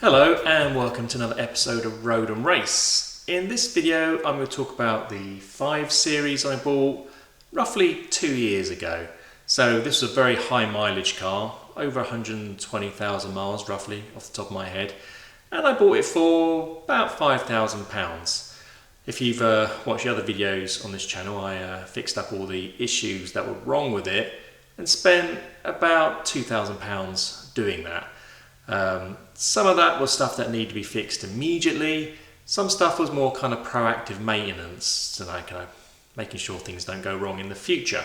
Hello and welcome to another episode of Road and Race. In this video I'm going to talk about the 5 Series I bought roughly 2 years ago. So this was a very high mileage car, over 120,000 miles roughly off the top of my head, and I bought it for about £5,000. If you've watched the other videos on this channel, I fixed up all the issues that were wrong with it and spent about £2,000 doing that. Some of that was stuff that needed to be fixed immediately. Some stuff was more kind of proactive maintenance and making sure things don't go wrong in the future.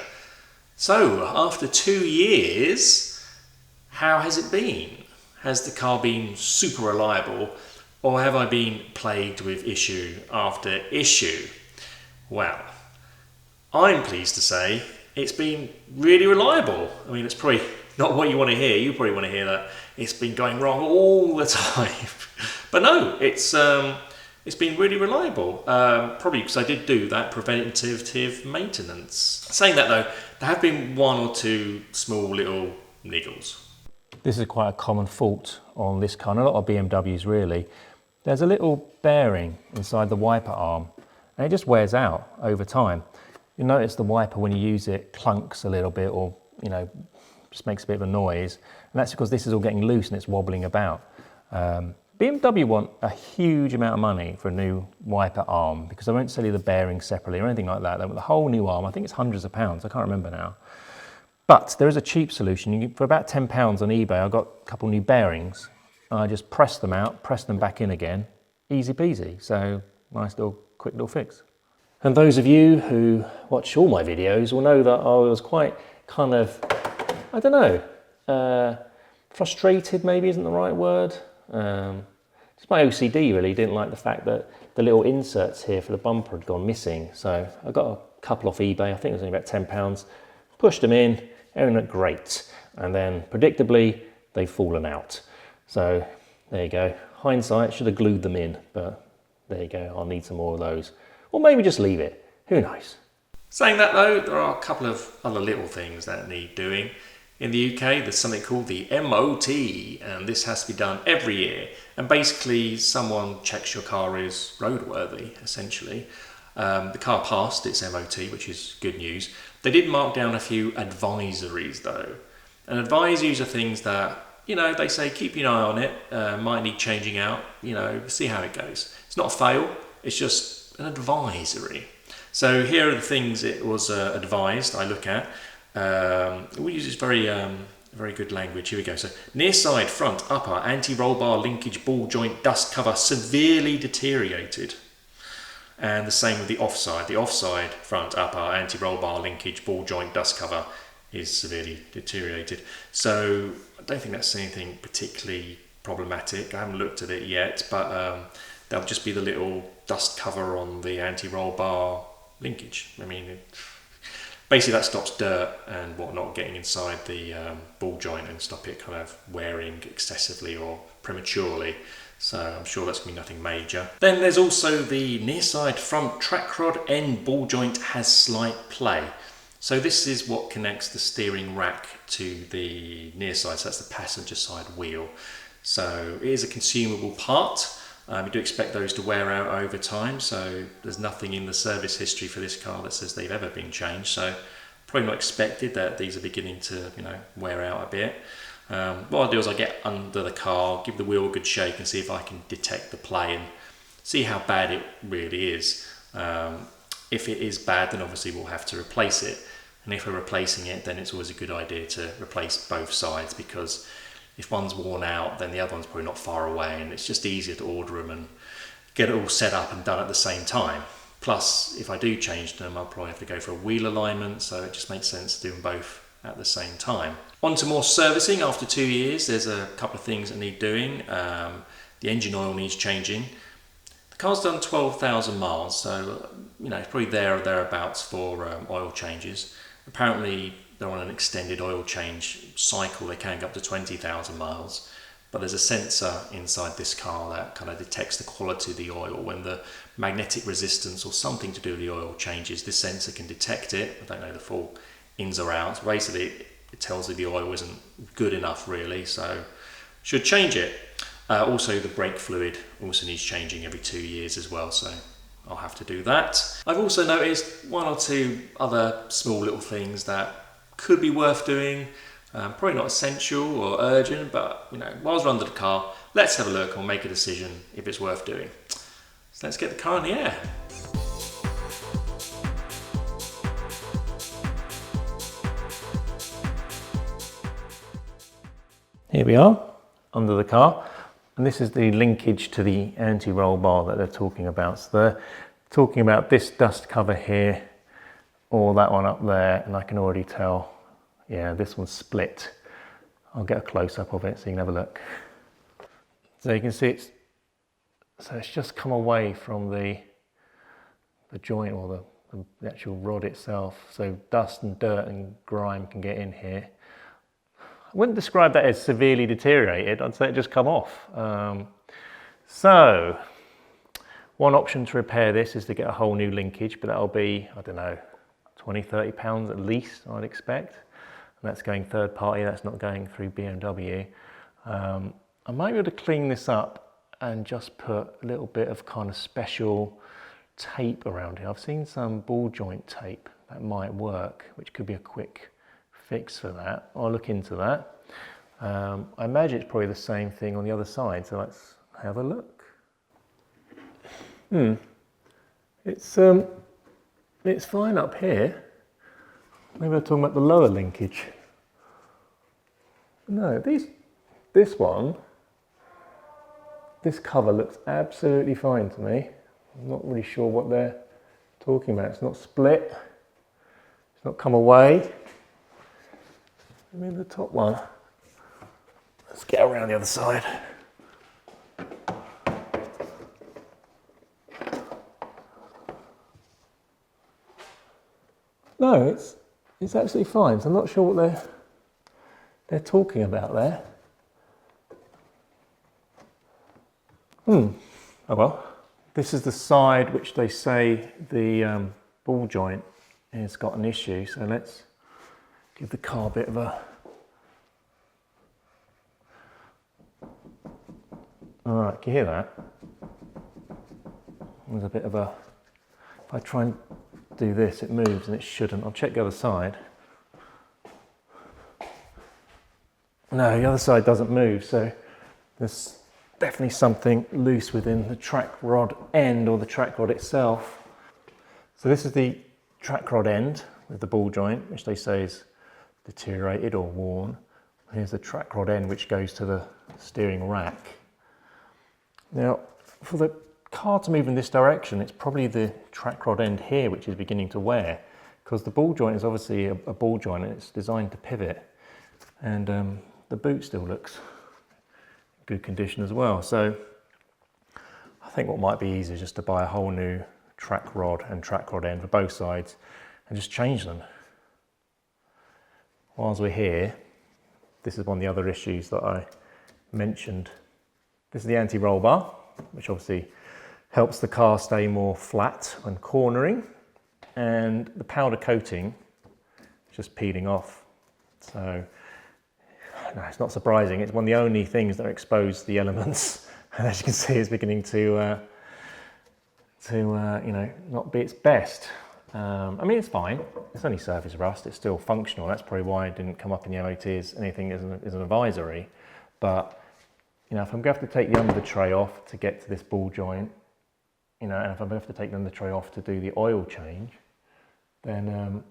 So after 2 years, how has it been? Has the car been super reliable, or have I been plagued with issue after issue? Well, I'm pleased to say it's been really reliable. I mean, it's probably not what you want to hear. You probably want to hear that it's been going wrong all the time. But no, it's been really reliable. Probably because I did do that preventative maintenance. Saying that though, there have been one or two small little niggles. This is quite a common fault on this car, and a lot of BMWs really. There's a little bearing inside the wiper arm, and it just wears out over time. You'll notice the wiper, when you use it, clunks a little bit, or just makes a bit of a noise, and that's because this is all getting loose and it's wobbling about. BMW want a huge amount of money for a new wiper arm because they won't sell you the bearing separately or anything like that. They want the whole new arm. I think it's hundreds of pounds, I can't remember now. But there is a cheap solution. For about £10 on eBay, I got a couple new bearings. I just press them out, press them back in again, easy peasy. So nice little quick little fix. And those of you who watch all my videos will know that I was quite kind of, I don't know, frustrated maybe isn't the right word. Just my OCD really didn't like the fact that the little inserts here for the bumper had gone missing. So I got a couple off eBay, I think it was only about £10, pushed them in, everything looked great. And then predictably, they've fallen out. So there you go. Hindsight, should have glued them in, but there you go, I'll need some more of those. Or maybe just leave it, who knows. Saying that though, there are a couple of other little things that need doing. In the UK, there's something called the MOT, and this has to be done every year. And basically, someone checks your car is roadworthy, essentially. The car passed its MOT, which is good news. They did mark down a few advisories though. And advisories are things that, they say keep an eye on it, might need changing out, see how it goes. It's not a fail, it's just an advisory. So here are the things it was advised I look at. We use this very good language. Here we go. So near side, front, upper, anti-roll bar linkage ball joint dust cover severely deteriorated. And the same with the offside. The offside, front, upper, anti-roll bar linkage ball joint dust cover is severely deteriorated. So I don't think that's anything particularly problematic. I haven't looked at it yet, but that'll just be the little dust cover on the anti-roll bar linkage. I mean, basically that stops dirt and whatnot getting inside the ball joint and stop it kind of wearing excessively or prematurely. So I'm sure that's going to be nothing major. Then there's also the near side front track rod end ball joint has slight play. So this is what connects the steering rack to the near side, so that's the passenger side wheel. So it is a consumable part. You do expect those to wear out over time, so there's nothing in the service history for this car that says they've ever been changed. So probably not expected that these are beginning to wear out a bit. What I'll do is I'll get under the car, give the wheel a good shake and see if I can detect the play and see how bad it really is. If it is bad, then obviously we'll have to replace it. And if we're replacing it, then it's always a good idea to replace both sides, because if one's worn out, then the other one's probably not far away, and it's just easier to order them and get it all set up and done at the same time. Plus, if I do change them, I'll probably have to go for a wheel alignment, so it just makes sense to do them both at the same time. On to more servicing. After 2 years, there's a couple of things that need doing. The engine oil needs changing. The car's done 12,000 miles, so it's probably there or thereabouts for oil changes. Apparently, they're on an extended oil change cycle. They can go up to 20,000 miles, but there's a sensor inside this car that kind of detects the quality of the oil. When the magnetic resistance or something to do with the oil changes, this sensor can detect it. I don't know the full ins or outs. Basically, it tells you the oil isn't good enough really, so should change it. Also, the brake fluid also needs changing every 2 years as well, so I'll have to do that. I've also noticed one or two other small little things that could be worth doing. Probably not essential or urgent, but whilst we're under the car, let's have a look and we'll make a decision if it's worth doing. So let's get the car in the air. Here we are, under the car, and this is the linkage to the anti-roll bar that they're talking about. So they're talking about this dust cover here, or that one up there, and I can already tell, yeah, this one's split. I'll get a close-up of it so you can have a look. So you can see it's just come away from the joint or the actual rod itself, so dust and dirt and grime can get in here. I wouldn't describe that as severely deteriorated, I'd say it just come off. So, one option to repair this is to get a whole new linkage, but that'll be, I don't know, 20, 30 pounds at least, I'd expect. And that's going third party, that's not going through BMW. I might be able to clean this up and just put a little bit of kind of special tape around here. I've seen some ball joint tape that might work, which could be a quick fix for that. I'll look into that. I imagine it's probably the same thing on the other side, so let's have a look. It's fine up here. Maybe I'm talking about the lower linkage. No, this cover looks absolutely fine to me. I'm not really sure what they're talking about. It's not split, it's not come away. I mean, the top one. Let's get around the other side. No, it's absolutely fine. So I'm not sure what they're talking about there. Oh well. This is the side which they say the ball joint has got an issue. So let's give the car a bit of a... All right, can you hear that? There's a bit of a... If I try and do this, it moves and it shouldn't. I'll check the other side. No, the other side doesn't move, so there's definitely something loose within the track rod end or the track rod itself. So this is the track rod end with the ball joint, which they say is deteriorated or worn. Here's the track rod end which goes to the steering rack. Now, for the car to move in this direction, it's probably the track rod end here which is beginning to wear, because the ball joint is obviously a ball joint and it's designed to pivot, and the boot still looks in good condition as well. So I think what might be easier is just to buy a whole new track rod and track rod end for both sides and just change them. Whilst we're here, this is one of the other issues that I mentioned. This is the anti-roll bar, which obviously helps the car stay more flat when cornering, and the powder coating is just peeling off. So no, it's not surprising. It's one of the only things that are exposed to the elements, and as you can see, it's beginning to not be its best. I mean, it's fine. It's only surface rust. It's still functional. That's probably why it didn't come up in the MOT as anything as an advisory. But if I'm going to have to take the under tray off to get to this ball joint, and if I'm going to have to take the under tray off to do the oil change, then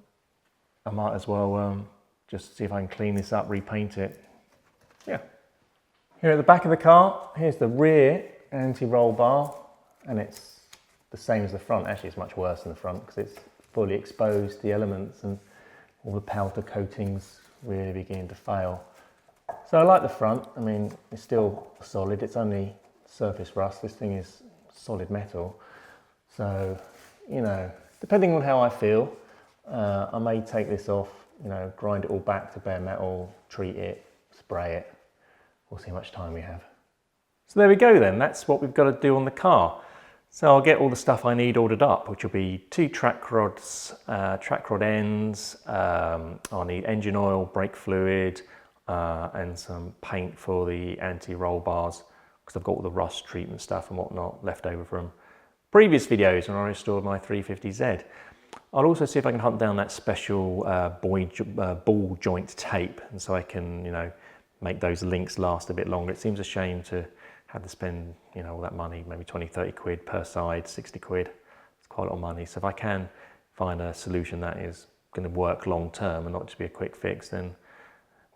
I might as well just see if I can clean this up, repaint it. Yeah. Here at the back of the car, here's the rear anti-roll bar, and it's the same as the front. Actually, it's much worse than the front because it's fully exposed to the elements and all the powder coatings really beginning to fail. So I like the front. I mean, it's still solid. It's only surface rust. This thing is solid metal. So, depending on how I feel, I may take this off, grind it all back to bare metal, treat it, spray it. We'll see how much time we have. So there we go then. That's what we've got to do on the car. So I'll get all the stuff I need ordered up, which will be 2 track rods, track rod ends. I'll need engine oil, brake fluid, and some paint for the anti-roll bars because I've got all the rust treatment stuff and whatnot left over from previous videos when I restored my 350Z. I'll also see if I can hunt down that special ball joint tape, and so I can, you know, make those links last a bit longer. It seems a shame to have to spend, you know, all that money, maybe 20, 30 quid per side, 60 quid. It's quite a lot of money. So if I can find a solution that is going to work long term and not just be a quick fix, then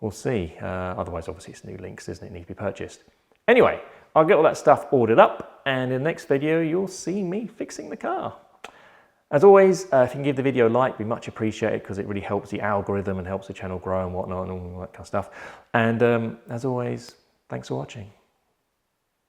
we'll see. Otherwise, obviously, it's new links, isn't it? It needs to be purchased. Anyway, I'll get all that stuff ordered up, and in the next video, you'll see me fixing the car. As always, if you can give the video a like, it'd be much appreciated, because it really helps the algorithm and helps the channel grow and whatnot and all that kind of stuff. And as always, thanks for watching.